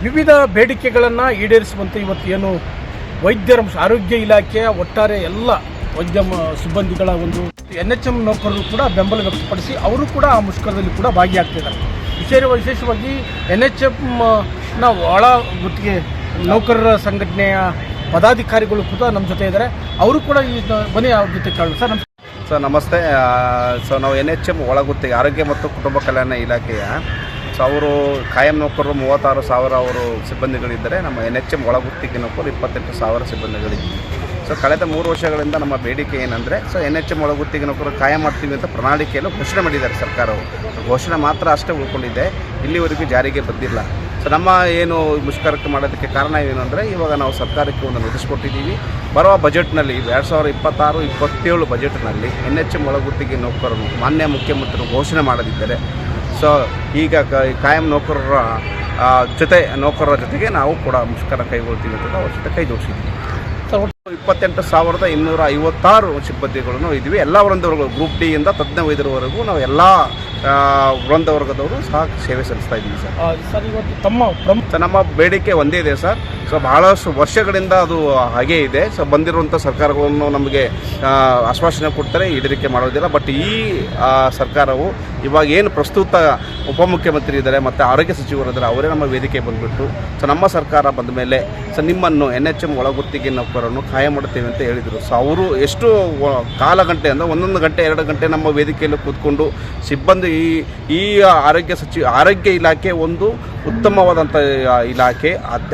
ವಿವಿಧ ಬೇಡಿಕೆಗಳನ್ನು ಈಡೇರಿಸುವಂತೆ ಇವತ್ತು ಏನು ವೈದ್ಯರ ಆರೋಗ್ಯ ಇಲಾಖೆಯ ಒಟ್ಟಾರೆ ಎಲ್ಲ ವೈದ್ಯ ಸಿಬ್ಬಂದಿಗಳ ಒಂದು NHM ನೌಕರರು ಕೂಡ ಬೆಂಬಲ ವ್ಯಕ್ತಪಡಿಸಿ ಅವರು ಕೂಡ ಆ ಮುಷ್ಕರದಲ್ಲಿ ಕೂಡ ಭಾಗಿಯಾಗ್ತಿದ್ದಾರೆ. ವಿಶೇಷವಾಗಿ NHMನ ಒಳ ಗುತ್ತಿಗೆ ನೌಕರರ ಸಂಘಟನೆಯ ಪದಾಧಿಕಾರಿಗಳು ಕೂಡ ನಮ್ಮ ಜೊತೆ ಇದ್ದಾರೆ. ಅವರು ಕೂಡ ಈ ಬನ್ನಿ ಅವ್ರ ಜೊತೆ ಕೇಳೋಣ. ಸರ್ ನಮಸ್ತೆ. ನಾವು NHM ಒಳಗುತ್ತಿಗೆ ಆರೋಗ್ಯ ಮತ್ತು ಕುಟುಂಬ ಕಲ್ಯಾಣ ಇಲಾಖೆಯ ಅವರು ಕಾಯಂ ನೌಕರರು 36,000 ಅವರು ಸಿಬ್ಬಂದಿಗಳಿದ್ದರೆ, ನಮ್ಮ NHM ಒಳಗುತ್ತಿಗೆ ನೌಕರರು 28,000 ಸಿಬ್ಬಂದಿಗಳಿದ್ದೀವಿ. ಕಳೆದ 3 ವರ್ಷಗಳಿಂದ ನಮ್ಮ ಬೇಡಿಕೆ ಏನಂದರೆ NHM ಒಳಗುತ್ತಿಗೆ ನೌಕರರು ಕಾಯಂ ಮಾಡ್ತೀವಿ ಅಂತ ಪ್ರಣಾಳಿಕೆಯನ್ನು ಘೋಷಣೆ ಮಾಡಿದ್ದಾರೆ ಸರ್ಕಾರವು. ಘೋಷಣೆ ಮಾತ್ರ ಅಷ್ಟೇ ಉಳ್ಕೊಂಡಿದೆ, ಇಲ್ಲಿವರೆಗೂ ಜಾರಿಗೆ ಬಂದಿಲ್ಲ. ನಮ್ಮ ಏನು ಮುಷ್ಕರಕ್ಕೆ ಮಾಡೋದಕ್ಕೆ ಕಾರಣ ಏನು ಅಂದರೆ, ಇವಾಗ ನಾವು ಸರ್ಕಾರಕ್ಕೆ ಒಂದು ನೋಟಿಸ್ ಕೊಟ್ಟಿದ್ದೀವಿ. ಬರುವ ಬಜೆಟ್ನಲ್ಲಿ 2026-27 ಬಜೆಟ್ನಲ್ಲಿ NHM ಒಳಗುತ್ತಿಗೆ ನೌಕರರು ಮಾನ್ಯ ಮುಖ್ಯಮಂತ್ರಿಗಳು ಘೋಷಣೆ ಮಾಡದಿದ್ದರೆ ಈಗ ಕಾಯಂ ನೌಕರರ ಜೊತೆಗೆ ನಾವು ಕೂಡ ಮುಷ್ಕರ ಕೈಗೊಳ್ತೀವಿ ಅಂತ ಅವ್ರ ಜೊತೆ ಕೈ ಜೋಡಿಸಿದ್ದೀವಿ. 28,256 ಸಿಬ್ಬಂದಿಗಳನ್ನು ಇದ್ದೀವಿ. ಎಲ್ಲ ವೃಂದವರ್ಗಗಳು ಗ್ರೂಪ್ ಡಿ ಇಂದ ತಜ್ಞ ವೈದ್ಯರವರೆಗೂ ನಾವು ಎಲ್ಲ ವೃಂದವರ್ಗದವರು ಸಹ ಸೇವೆ ಸಲ್ಲಿಸ್ತಾ ಇದ್ದೀವಿ ಸರ್. ಇವತ್ತು ನಮ್ಮ ಬೇಡಿಕೆ ಒಂದೇ ಇದೆ ಸರ್. ಬಹಳಷ್ಟು ವರ್ಷಗಳಿಂದ ಅದು ಹಾಗೇ ಇದೆ. ಬಂದಿರುವಂಥ ಸರ್ಕಾರಗಳನ್ನು ನಮಗೆ ಆಶ್ವಾಸನೆ ಕೊಡ್ತಾರೆ, ಈಡೇರಿಕೆ ಮಾಡೋದಿಲ್ಲ. ಬಟ್ ಈ ಸರ್ಕಾರವು ಇವಾಗ ಏನು ಪ್ರಸ್ತುತ ಉಪಮುಖ್ಯಮಂತ್ರಿ ಇದ್ದಾರೆ ಮತ್ತು ಆರೋಗ್ಯ ಸಚಿವರು ಇದ್ದಾರೆ, ಅವರೇ ನಮ್ಮ ವೇದಿಕೆ ಬಂದುಬಿಟ್ಟು ನಮ್ಮ ಸರ್ಕಾರ ಬಂದ ಮೇಲೆ ನಿಮ್ಮನ್ನು NHM ಒಳಗುತ್ತಿಗೆ ನೌಕರನ್ನು ಕಾಯಂ ಮಾಡುತ್ತೇವೆ ಅಂತ ಹೇಳಿದರು. ಅವರು ಎಷ್ಟು ಕಾಲಗಂಟೆ ಅಂದರೆ 1 ಗಂಟೆ 2 ಗಂಟೆ ನಮ್ಮ ವೇದಿಕೆಯಲ್ಲಿ ಕೂತ್ಕೊಂಡು ಸಿಬ್ಬಂದಿ ಈ ಆರೋಗ್ಯ ಇಲಾಖೆ ಒಂದು ಉತ್ತಮವಾದಂಥ ಇಲಾಖೆ.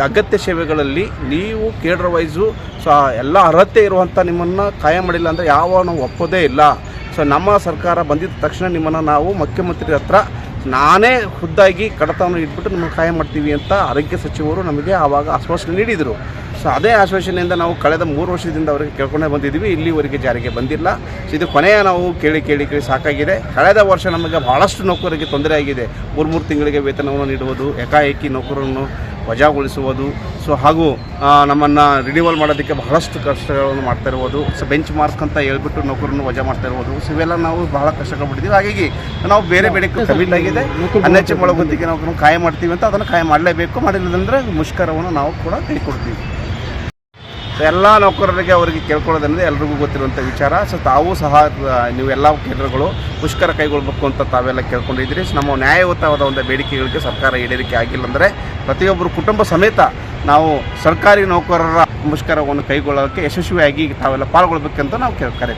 ಅಗತ್ಯ ಸೇವೆಗಳಲ್ಲಿ ನೀವು ಕೇಡರ್ ವೈಸು ಎಲ್ಲ ಅರ್ಹತೆ ಇರುವಂಥ ನಿಮ್ಮನ್ನು ಕಾಯಂ ಮಾಡಿಲ್ಲ ಅಂದರೆ ನಾವು ಒಪ್ಪೋದೇ ಇಲ್ಲ. ನಮ್ಮ ಸರ್ಕಾರ ಬಂದಿದ್ದ ತಕ್ಷಣ ನಿಮ್ಮನ್ನು ನಾವು ಮುಖ್ಯಮಂತ್ರಿ ಹತ್ರ ನಾನೇ ಖುದ್ದಾಗಿ ಕಡತವನ್ನು ಇಟ್ಬಿಟ್ಟು ನಿಮ್ಮನ್ನು ಕಾಯಂ ಮಾಡ್ತೀವಿ ಅಂತ ಆರೋಗ್ಯ ಸಚಿವರು ನಮಗೆ ಆವಾಗ ಆಶ್ವಾಸನೆ ನೀಡಿದರು. ಅದೇ ಆಶ್ವಾಸನೆಯಿಂದ ನಾವು ಕಳೆದ 3 ವರ್ಷದಿಂದ ಅವರಿಗೆ ಕೇಳ್ಕೊಂಡೇ ಬಂದಿದ್ದೀವಿ. ಇಲ್ಲಿವರೆಗೆ ಜಾರಿಗೆ ಬಂದಿಲ್ಲ. ಇದು ಕೊನೆಯ ನಾವು ಕೇಳಿ ಸಾಕಾಗಿದೆ. ಕಳೆದ ವರ್ಷ ನಮಗೆ ಭಾಳಷ್ಟು ನೌಕರರಿಗೆ ತೊಂದರೆ ಆಗಿದೆ. 3 ತಿಂಗಳಿಗೆ ವೇತನವನ್ನು ನೀಡುವುದು, ಏಕಾಏಕಿ ನೌಕರರನ್ನು ವಜಾಗೊಳಿಸುವುದು, ಹಾಗೂ ನಮ್ಮನ್ನು ರಿನ್ಯೂವಲ್ ಮಾಡೋದಕ್ಕೆ ಬಹಳಷ್ಟು ಕಷ್ಟಗಳನ್ನು ಮಾಡ್ತಾ ಇರ್ಬೋದು. ಬೆಂಚ್ ಮಾರ್ಕ್ ಅಂತ ಹೇಳ್ಬಿಟ್ಟು ನೌಕರನ್ನು ವಜಾ ಮಾಡ್ತಾ ಇರ್ಬೋದು. ಇವೆಲ್ಲ ನಾವು ಬಹಳ ಕಷ್ಟಪಟ್ಟಿದ್ದೀವಿ. ಹಾಗಾಗಿ ನಾವು ಬೇರೆ ಕಮಿಲಾಗಿದೆ. NHM ಒಳಗುತ್ತಿಗೆ ನೌಕರನ್ನು ಕಾಯಂ ಮಾಡ್ತೀವಿ ಅಂತ ಅದನ್ನು ಕಾಯಂ ಮಾಡಲೇಬೇಕು. ಮಾಡಿಲ್ಲದಂದರೆ ಮುಷ್ಕರವನ್ನು ನಾವು ಕೂಡ ಕೈ ಕೊಡ್ತೀವಿ. ಎಲ್ಲ ನೌಕರರಿಗೆ ಅವರಿಗೆ ಕೇಳ್ಕೊಳ್ಳೋದನ್ನೋದು ಎಲ್ರಿಗೂ ಗೊತ್ತಿರುವಂಥ ವಿಚಾರ. ತಾವು ಸಹ ನೀವೆಲ್ಲ ಕೇಂದ್ರಗಳು ಮುಷ್ಕರ ಕೈಗೊಳ್ಳಬೇಕು ಅಂತ ತಾವೆಲ್ಲ ಕೇಳ್ಕೊಂಡಿದ್ದೀರಿ. ನಮ್ಮ ನ್ಯಾಯಯುತವಾದ ಒಂದು ಬೇಡಿಕೆಗಳಿಗೆ ಸರ್ಕಾರ ಈಡೇರಿಕೆ ಆಗಿಲ್ಲ ಅಂದರೆ ಪ್ರತಿಯೊಬ್ಬರು ಕುಟುಂಬ ಸಮೇತ ನಾವು ಸರ್ಕಾರಿ ನೌಕರರ ಮುಷ್ಕರವನ್ನು ಕೈಗೊಳ್ಳೋಕ್ಕೆ ಯಶಸ್ವಿಯಾಗಿ ತಾವೆಲ್ಲ ಪಾಲ್ಗೊಳ್ಬೇಕಂತ ನಾವು ಕರೆ